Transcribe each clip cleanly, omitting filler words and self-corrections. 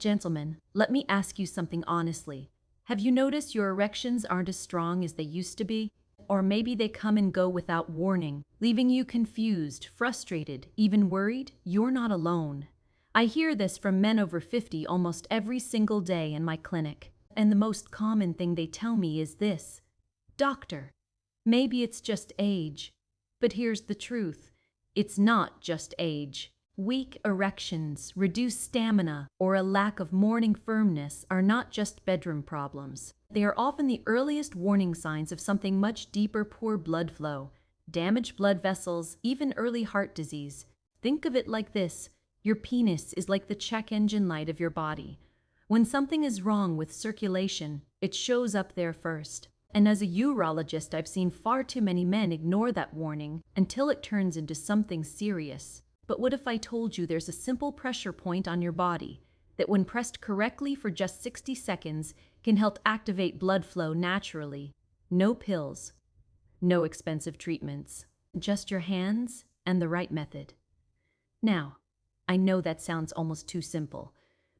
Gentlemen, let me ask you something honestly. Have you noticed your erections aren't as strong as they used to be? Or maybe they come and go without warning, leaving you confused, frustrated, even worried? You're not alone. I hear this from men over 50 almost every single day in my clinic. And the most common thing they tell me is this: "Doctor, maybe it's just age." But here's the truth: it's not just age. Weak erections, reduced stamina, or a lack of morning firmness are not just bedroom problems. They are often the earliest warning signs of something much deeper: poor blood flow, damaged blood vessels, even early heart disease. Think of it like this: your penis is like the check engine light of your body. When something is wrong with circulation, it shows up there first. And as a urologist, I've seen far too many men ignore that warning until it turns into something serious. But what if I told you there's a simple pressure point on your body that, when pressed correctly for just 60 seconds, can help activate blood flow naturally? No pills, no expensive treatments, just your hands and the right method. Now, I know that sounds almost too simple,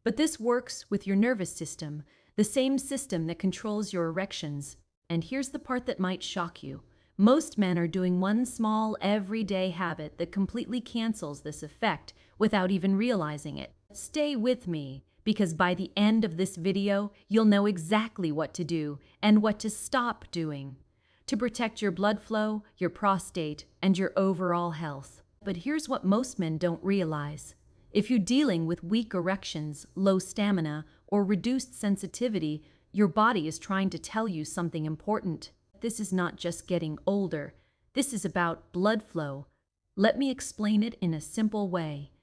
but this works with your nervous system, the same system that controls your erections. And here's the part that might shock you. Most men are doing one small, everyday habit that completely cancels this effect without even realizing it. Stay with me, because by the end of this video, you'll know exactly what to do and what to stop doing to protect your blood flow, your prostate, and your overall health. But here's what most men don't realize. If you're dealing with weak erections, low stamina, or reduced sensitivity, your body is trying to tell you something important. This is not just getting older. This is about blood flow. Let me explain it in a simple way.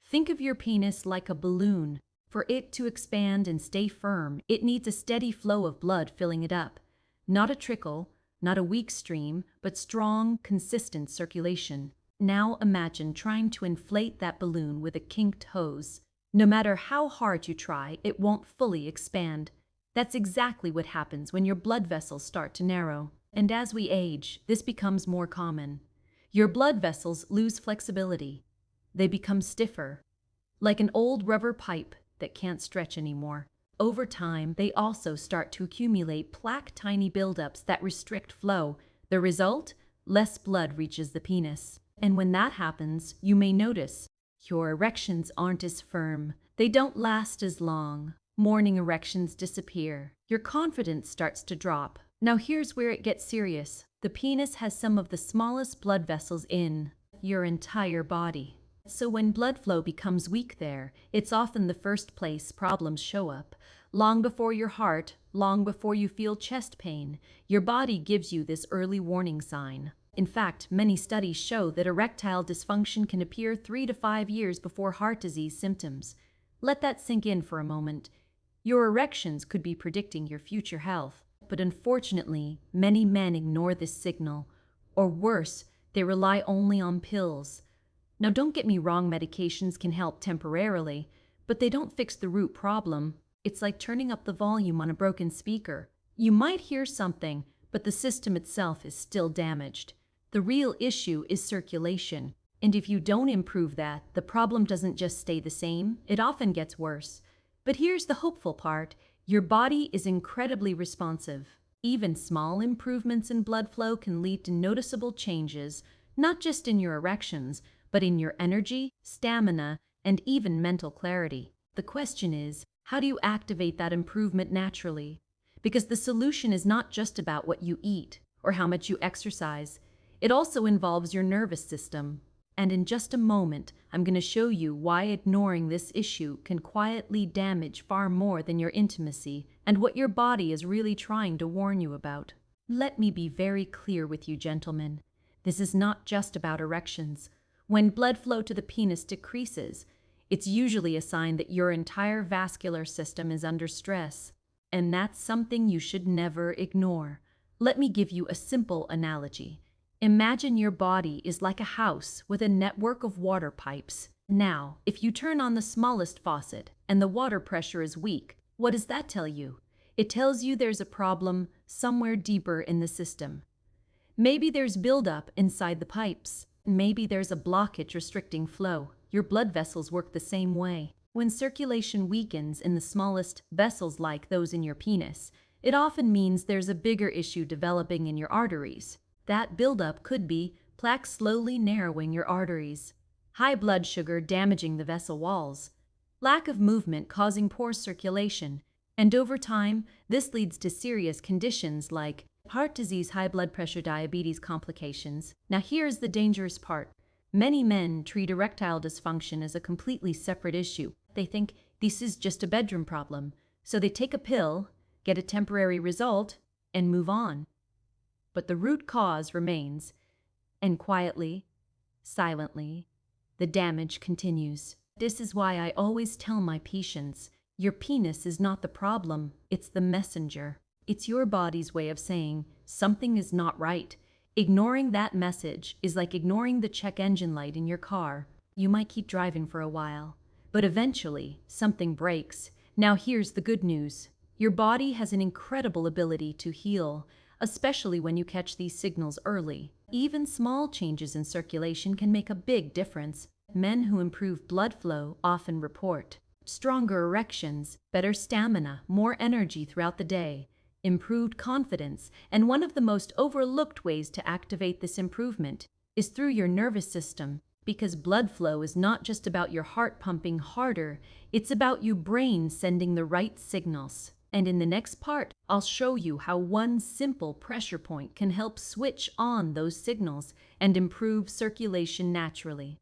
Think of your penis like a balloon. For it to expand and stay firm, it needs a steady flow of blood filling it up. Not a trickle, not a weak stream, but strong, consistent circulation. Now imagine trying to inflate that balloon with a kinked hose. No matter how hard you try, it won't fully expand. That's exactly what happens when your blood vessels start to narrow. And as we age, this becomes more common. Your blood vessels lose flexibility. They become stiffer, like an old rubber pipe that can't stretch anymore. Over time, they also start to accumulate plaque, tiny buildups that restrict flow. The result? Less blood reaches the penis. And when that happens, you may notice your erections aren't as firm. They don't last as long. Morning erections disappear. Your confidence starts to drop. Now here's where it gets serious. The penis has some of the smallest blood vessels in your entire body. So when blood flow becomes weak there, it's often the first place problems show up. Long before your heart, long before you feel chest pain, your body gives you this early warning sign. In fact, many studies show that erectile dysfunction can appear 3 to 5 years before heart disease symptoms. Let that sink in for a moment. Your erections could be predicting your future health, but unfortunately, many men ignore this signal. Or worse, they rely only on pills. Now don't get me wrong, medications can help temporarily, but they don't fix the root problem. It's like turning up the volume on a broken speaker. You might hear something, but the system itself is still damaged. The real issue is circulation, and if you don't improve that, the problem doesn't just stay the same, it often gets worse. But here's the hopeful part: your body is incredibly responsive. Even small improvements in blood flow can lead to noticeable changes, not just in your erections, but in your energy, stamina, and even mental clarity. The question is, how do you activate that improvement naturally? Because the solution is not just about what you eat or how much you exercise. It also involves your nervous system. And in just a moment, I'm going to show you why ignoring this issue can quietly damage far more than your intimacy, and what your body is really trying to warn you about. Let me be very clear with you, gentlemen. This is not just about erections. When blood flow to the penis decreases, it's usually a sign that your entire vascular system is under stress. And that's something you should never ignore. Let me give you a simple analogy. Imagine your body is like a house with a network of water pipes. Now, if you turn on the smallest faucet and the water pressure is weak, what does that tell you? It tells you there's a problem somewhere deeper in the system. Maybe there's buildup inside the pipes. Maybe there's a blockage restricting flow. Your blood vessels work the same way. When circulation weakens in the smallest vessels like those in your penis, it often means there's a bigger issue developing in your arteries. That buildup could be plaque slowly narrowing your arteries, high blood sugar damaging the vessel walls, lack of movement causing poor circulation, and over time, this leads to serious conditions like heart disease, high blood pressure, diabetes complications. Now here's the dangerous part. Many men treat erectile dysfunction as a completely separate issue. They think this is just a bedroom problem, so they take a pill, get a temporary result, and move on. But the root cause remains, and quietly, silently, the damage continues. This is why I always tell my patients, your penis is not the problem, it's the messenger. It's your body's way of saying something is not right. Ignoring that message is like ignoring the check engine light in your car. You might keep driving for a while, but eventually something breaks. Now here's the good news. Your body has an incredible ability to heal, especially when you catch these signals early. Even small changes in circulation can make a big difference. Men who improve blood flow often report stronger erections, better stamina, more energy throughout the day, improved confidence, and one of the most overlooked ways to activate this improvement is through your nervous system, because blood flow is not just about your heart pumping harder, it's about your brain sending the right signals. And in the next part, I'll show you how one simple pressure point can help switch on those signals and improve circulation naturally.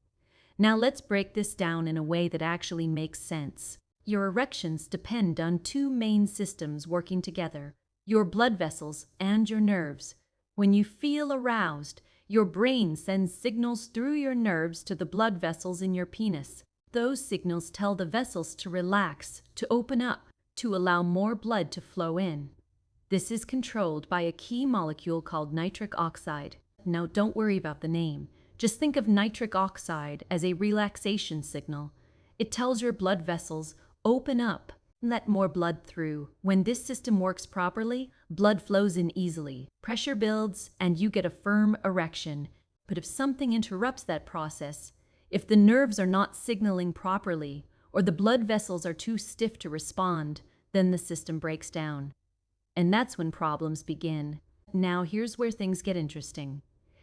Now let's break this down in a way that actually makes sense. Your erections depend on two main systems working together, your blood vessels and your nerves. When you feel aroused, your brain sends signals through your nerves to the blood vessels in your penis. Those signals tell the vessels to relax, to open up, to allow more blood to flow in. This is controlled by a key molecule called nitric oxide. Now don't worry about the name. Just think of nitric oxide as a relaxation signal. It tells your blood vessels, open up, let more blood through. When this system works properly, blood flows in easily, pressure builds, and you get a firm erection. But if something interrupts that process, if the nerves are not signaling properly, or the blood vessels are too stiff to respond, then the system breaks down. And that's when problems begin. Now here's where things get interesting.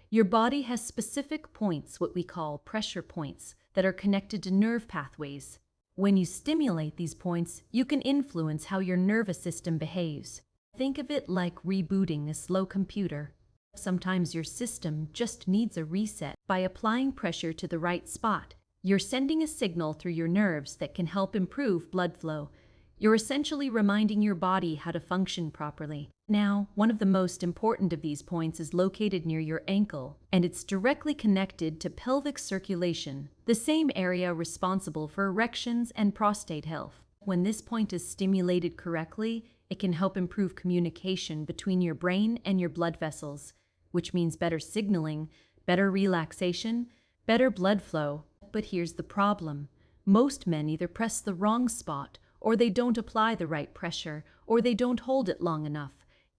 Your body has specific points, what we call pressure points, that are connected to nerve pathways. When you stimulate these points, you can influence how your nervous system behaves. Think of it like rebooting a slow computer. Sometimes your system just needs a reset. By applying pressure to the right spot, you're sending a signal through your nerves that can help improve blood flow. You're essentially reminding your body how to function properly. Now, one of the most important of these points is located near your ankle, and it's directly connected to pelvic circulation, the same area responsible for erections and prostate health. When this point is stimulated correctly, it can help improve communication between your brain and your blood vessels, which means better signaling, better relaxation, better blood flow. But here's the problem. Most men either press the wrong spot, or they don't apply the right pressure, or they don't hold it long enough.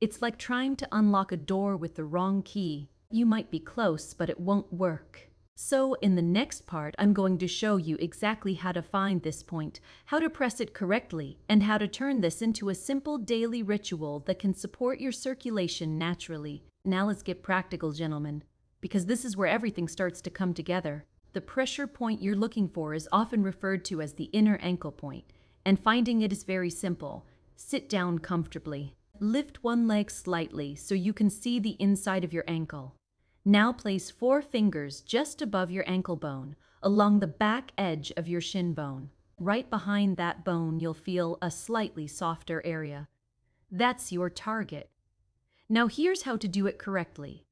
It's like trying to unlock a door with the wrong key. You might be close, but it won't work. So in the next part, I'm going to show you exactly how to find this point, how to press it correctly, and how to turn this into a simple daily ritual that can support your circulation naturally. Now let's get practical, gentlemen, because this is where everything starts to come together. The pressure point you're looking for is often referred to as the inner ankle point, and finding it is very simple. Sit down comfortably. Lift one leg slightly so you can see the inside of your ankle. Now place 4 fingers just above your ankle bone, along the back edge of your shin bone. Right behind that bone, you'll feel a slightly softer area. That's your target. Now here's how to do it correctly.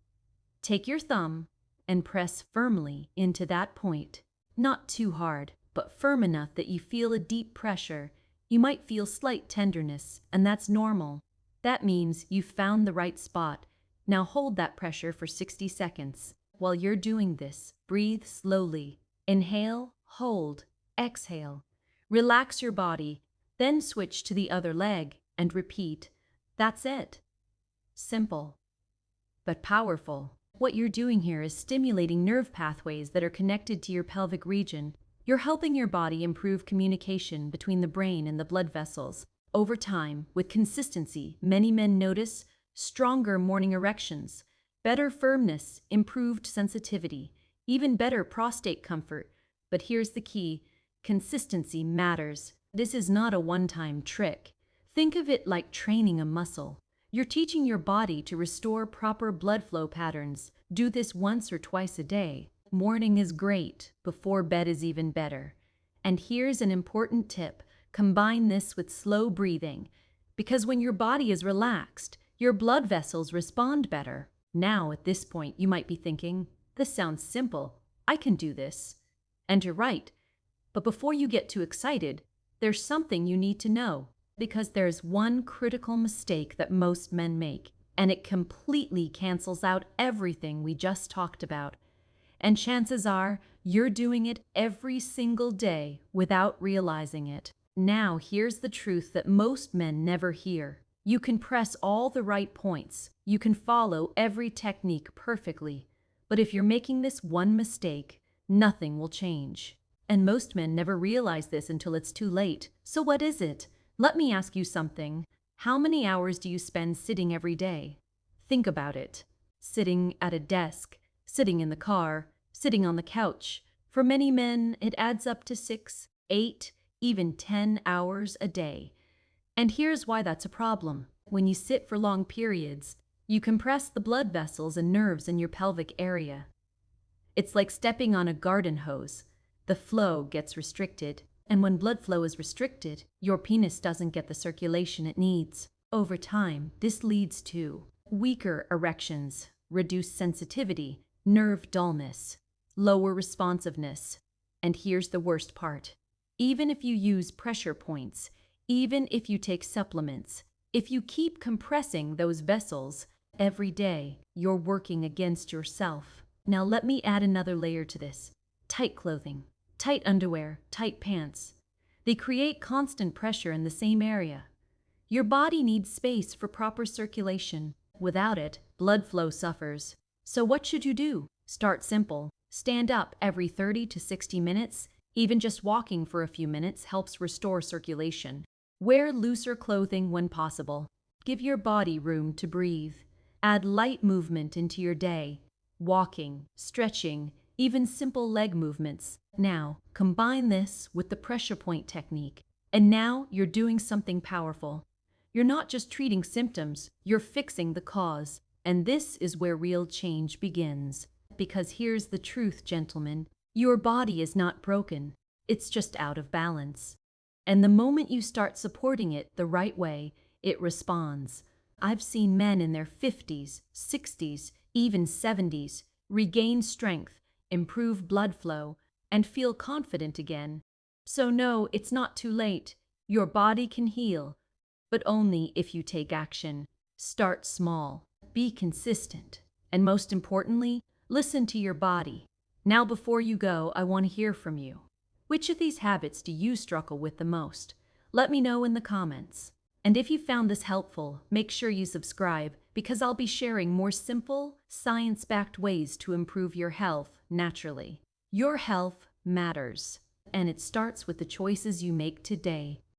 Take your thumb and press firmly into that point. Not too hard, but firm enough that you feel a deep pressure. You might feel slight tenderness, and that's normal. That means you've found the right spot. Now hold that pressure for 60 seconds. While you're doing this, breathe slowly. Inhale, hold, exhale. Relax your body, then switch to the other leg and repeat. That's it. Simple, but powerful. What you're doing here is stimulating nerve pathways that are connected to your pelvic region. You're helping your body improve communication between the brain and the blood vessels. Over time, with consistency, many men notice stronger morning erections, better firmness, improved sensitivity, even better prostate comfort. But here's the key: consistency matters. This is not a one-time trick. Think of it like training a muscle. You're teaching your body to restore proper blood flow patterns. Do this once or twice a day. Morning is great, before bed is even better. And here's an important tip: combine this with slow breathing, because when your body is relaxed, your blood vessels respond better. Now, at this point, you might be thinking, this sounds simple. I can do this. And you're right. But before you get too excited, there's something you need to know, because there's one critical mistake that most men make, and it completely cancels out everything we just talked about. And chances are you're doing it every single day without realizing it. Now, here's the truth that most men never hear. You can press all the right points. You can follow every technique perfectly. But if you're making this one mistake, nothing will change. And most men never realize this until it's too late. So what is it? Let me ask you something. How many hours do you spend sitting every day? Think about it. Sitting at a desk, sitting in the car, sitting on the couch. For many men, it adds up to 6, 8, even 10 hours a day. And here's why that's a problem. When you sit for long periods, you compress the blood vessels and nerves in your pelvic area. It's like stepping on a garden hose. The flow gets restricted, and when blood flow is restricted, your penis doesn't get the circulation it needs. Over time, this leads to weaker erections, reduced sensitivity, nerve dullness, lower responsiveness. And here's the worst part. Even if you use pressure points, even if you take supplements, if you keep compressing those vessels every day, you're working against yourself. Now let me add another layer to this. Tight clothing, tight underwear, tight pants. They create constant pressure in the same area. Your body needs space for proper circulation. Without it, blood flow suffers. So what should you do? Start simple. Stand up every 30 to 60 minutes. Even just walking for a few minutes helps restore circulation. Wear looser clothing when possible. Give your body room to breathe. Add light movement into your day. Walking, stretching, even simple leg movements. Now, combine this with the pressure point technique. And now you're doing something powerful. You're not just treating symptoms, you're fixing the cause. And this is where real change begins. Because here's the truth, gentlemen. Your body is not broken. It's just out of balance. And the moment you start supporting it the right way, it responds. I've seen men in their 50s, 60s, even 70s regain strength, improve blood flow, and feel confident again. So no, it's not too late. Your body can heal, but only if you take action. Start small, be consistent, and most importantly, listen to your body. Now before you go, I want to hear from you. Which of these habits do you struggle with the most? Let me know in the comments. And if you found this helpful, make sure you subscribe, because I'll be sharing more simple, science-backed ways to improve your health naturally. Your health matters, and it starts with the choices you make today.